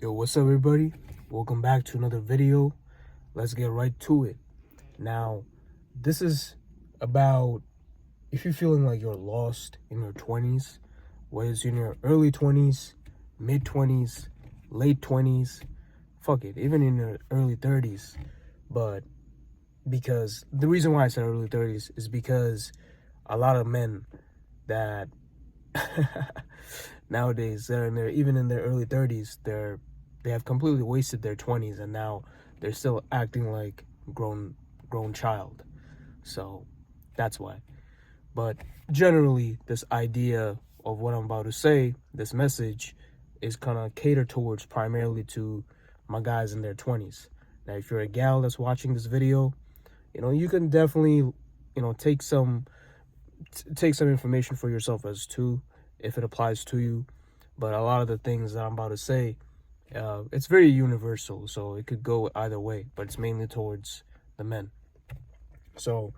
Yo, what's up everybody? Welcome back to another video. Let's get right to it. Now, this is about if you're feeling like you're lost in your 20s, whether it's in your early 20s, mid 20s, late 20s, fuck it, even in your early 30s. But because the reason why I said early 30s is because a lot of men that nowadays they're in their even in their early 30s, they have completely wasted their 20s and now they're still acting like grown child. So that's why. But generally, this idea of what I'm about to say, this message, is gonna cater towards primarily to my guys in their 20s. Now, if you're a gal that's watching this video, you can definitely, take some information for yourself as to if it applies to you. But a lot of the things that I'm about to say, it's very universal, so it could go either way, but it's mainly towards the men. So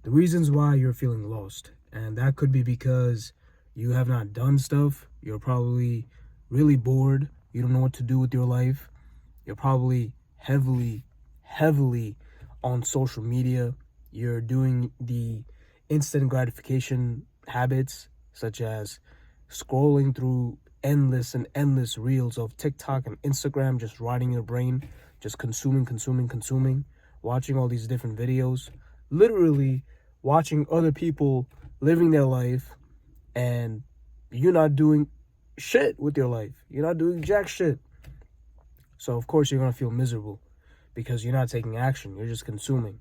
the reasons why you're feeling lost, and that could be because you have not done stuff, you're probably really bored, you don't know what to do with your life, you're probably heavily on social media, you're doing the instant gratification habits such as scrolling through endless reels of TikTok and Instagram, just rotting your brain, just consuming, watching all these different videos, literally watching other people living their life, and you're not doing shit with your life. You're not doing jack shit. So of course you're gonna feel miserable because you're not taking action. You're just consuming.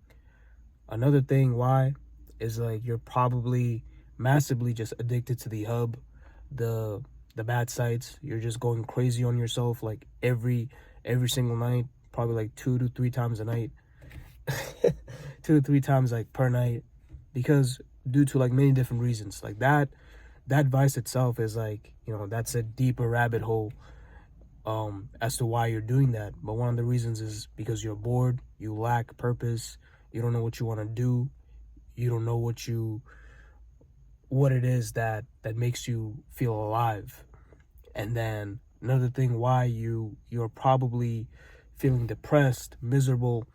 Another thing why is like you're probably massively just addicted to the hub, the bad sites. You're just going crazy on yourself like every single night, probably like 2 to 3 times a night. 2 to 3 times like per night, because due to like many different reasons. Like that vice itself is like, that's a deeper rabbit hole as to why you're doing that. But one of the reasons is because you're bored, you lack purpose, you don't know what you want to do, you don't know what it is that makes you feel alive. And then another thing why you're probably feeling depressed, miserable,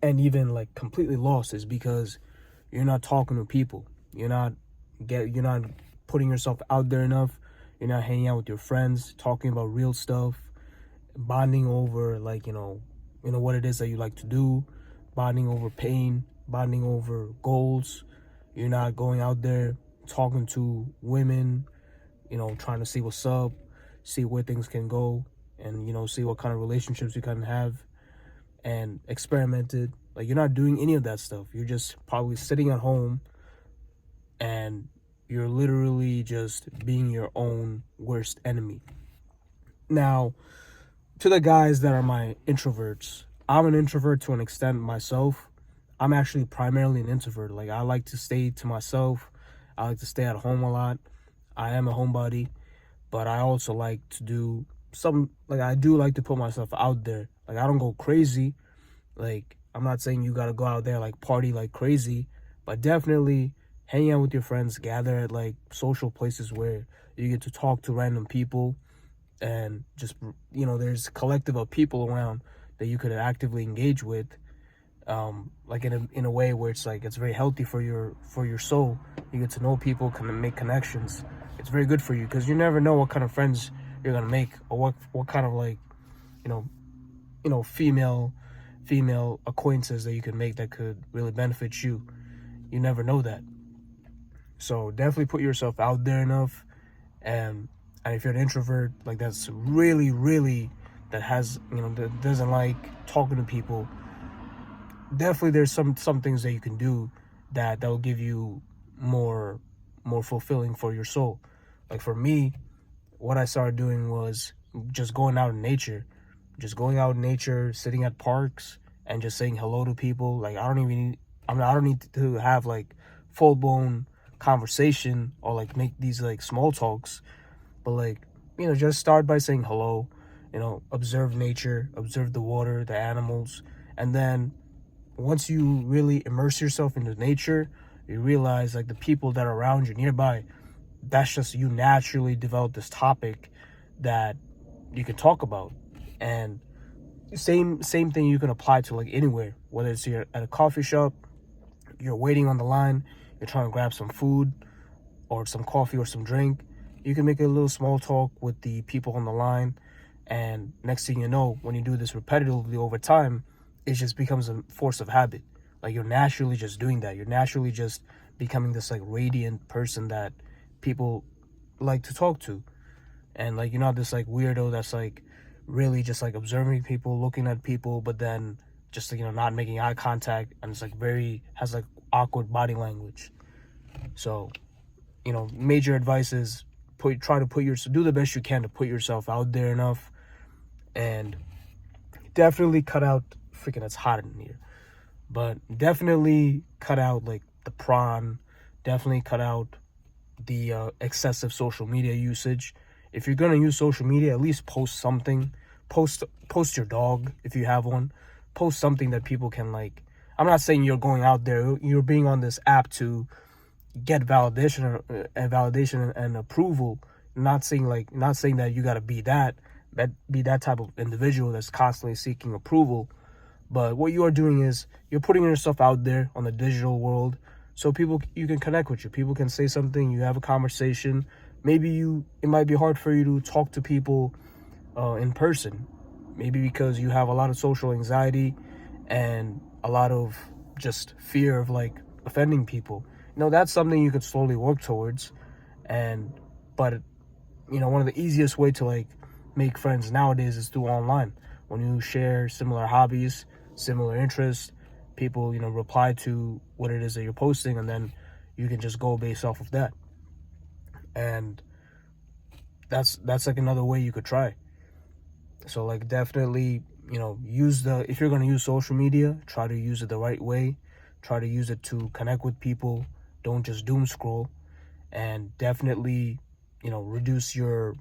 and even like completely lost is because you're not talking to people. You're not putting yourself out there enough. You're not hanging out with your friends, talking about real stuff, bonding over like, what it is that you like to do, bonding over pain, bonding over goals. You're not going out there talking to women, trying to see what's up, see where things can go, and, see what kind of relationships you can have, and experimented. Like, you're not doing any of that stuff. You're just probably sitting at home and you're literally just being your own worst enemy. Now, to the guys that are my introverts, I'm an introvert to an extent myself. I'm actually primarily an introvert. Like, I like to stay to myself. I like to stay at home a lot. I am a homebody, but I also like to do I do like to put myself out there. Like, I don't go crazy. Like, I'm not saying you gotta go out there like party like crazy, but definitely hang out with your friends, gather at like social places where you get to talk to random people, and just, there's a collective of people around that you could actively engage with, like in a way where it's like it's very healthy for your soul. You get to know people, can make connections. It's very good for you because you never know what kind of friends you're gonna make, or what kind of like, female acquaintances that you can make that could really benefit you. You never know that. So definitely put yourself out there enough, and if you're an introvert, like that's really that has, that doesn't like talking to people, definitely there's some things that you can do that will give you more fulfilling for your soul. Like for me, what I started doing was just going out in nature, sitting at parks and just saying hello to people. Like I don't need to have like full blown conversation or like make these like small talks, but like, just start by saying hello, observe nature, observe the water, the animals, and then once you really immerse yourself into nature, you realize like the people that are around you nearby, that's just, you naturally develop this topic that you can talk about. And same thing you can apply to like anywhere, whether it's you're at a coffee shop, you're waiting on the line, you're trying to grab some food or some coffee or some drink. You can make a little small talk with the people on the line, and next thing you know, when you do this repetitively over time, it just becomes a force of habit. Like you're naturally just doing that. You're naturally just becoming this like radiant person that people like to talk to. And like you're not this like weirdo that's like really just like observing people, looking at people, but then just like, not making eye contact, and it's like has like awkward body language. So, major advice is try to do the best you can to put yourself out there enough, and definitely cut out freaking, it's hot in here, but definitely cut out like the prawn, definitely cut out the excessive social media usage. If you're gonna use social media, at least post something. Post your dog if you have one. Post something that people can like. I'm not saying you're going out there, you're being on this app to get validation and approval. Not saying that you gotta be that type of individual that's constantly seeking approval. But what you are doing is you're putting yourself out there on the digital world, so you can connect with you. People can say something, you have a conversation. Maybe it might be hard for you to talk to people in person, maybe because you have a lot of social anxiety and a lot of just fear of like offending people. That's something you could slowly work towards. But one of the easiest way to like make friends nowadays is through online. When you share similar hobbies, similar interests, people reply to what it is that you're posting, and then you can just go based off of that. And that's like another way you could try. So like definitely, if you're going to use social media, try to use it the right way. Try to use it to connect with people. Don't just doom scroll. And definitely, reduce your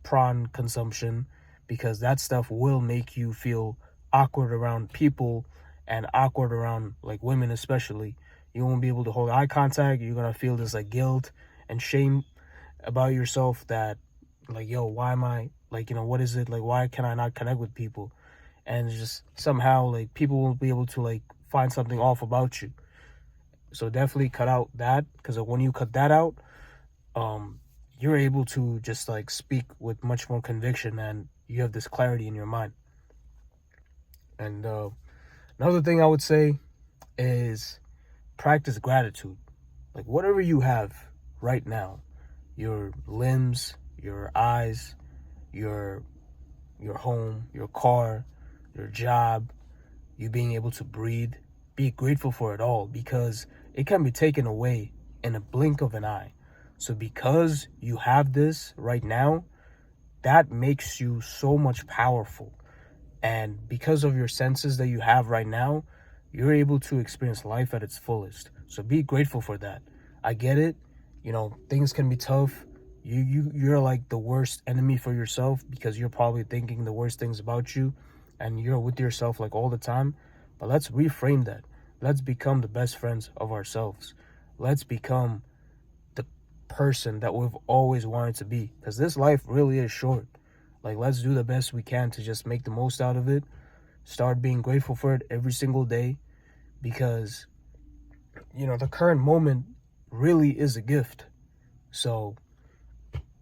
prawn consumption, because that stuff will make you feel awkward around people and awkward around like women especially. You won't be able to hold eye contact. You're going to feel this like guilt and shame about yourself, that like, yo, why am I like, what is it like, why can I not connect with people? And just somehow like people won't be able to like find something off about you. So definitely cut out that, because when you cut that out, you're able to just like speak with much more conviction, and you have this clarity in your mind. And another thing I would say is practice gratitude. Like whatever you have right now, your limbs, your eyes, your home, your car, your job, you being able to breathe, be grateful for it all, because it can be taken away in a blink of an eye. So because you have this right now, that makes you so much powerful. And because of your senses that you have right now, you're able to experience life at its fullest. So be grateful for that. I get it. Things can be tough. You're like the worst enemy for yourself, because you're probably thinking the worst things about you, and you're with yourself like all the time. But let's reframe that. Let's become the best friends of ourselves. Let's become the person that we've always wanted to be, because this life really is short. Like, let's do the best we can to just make the most out of it. Start being grateful for it every single day, because the current moment really is a gift. So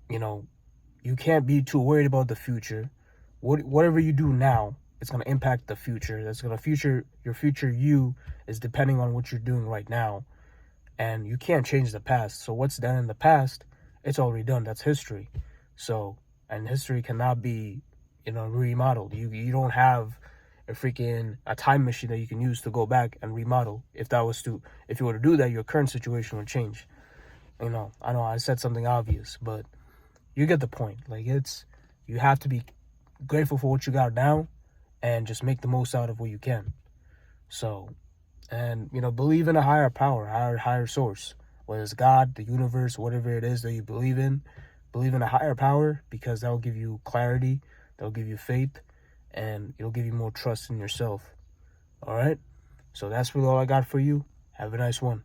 you can't be too worried about the future. Whatever you do now, it's going to impact the future. Your future you is depending on what you're doing right now. And you can't change the past. So what's done in the past, it's already done. That's history. So, and history cannot be, remodeled. You don't have a time machine that you can use to go back and remodel. If you were to do that, your current situation would change. I know I said something obvious, but you get the point. Like, you have to be grateful for what you got now, and just make the most out of what you can. So, and believe in a higher power, higher source, whether it's God, the universe, whatever it is that you believe in a higher power, because that will give you clarity, that will give you faith, and it'll give you more trust in yourself. All right, so that's really all I got for you. Have a nice one.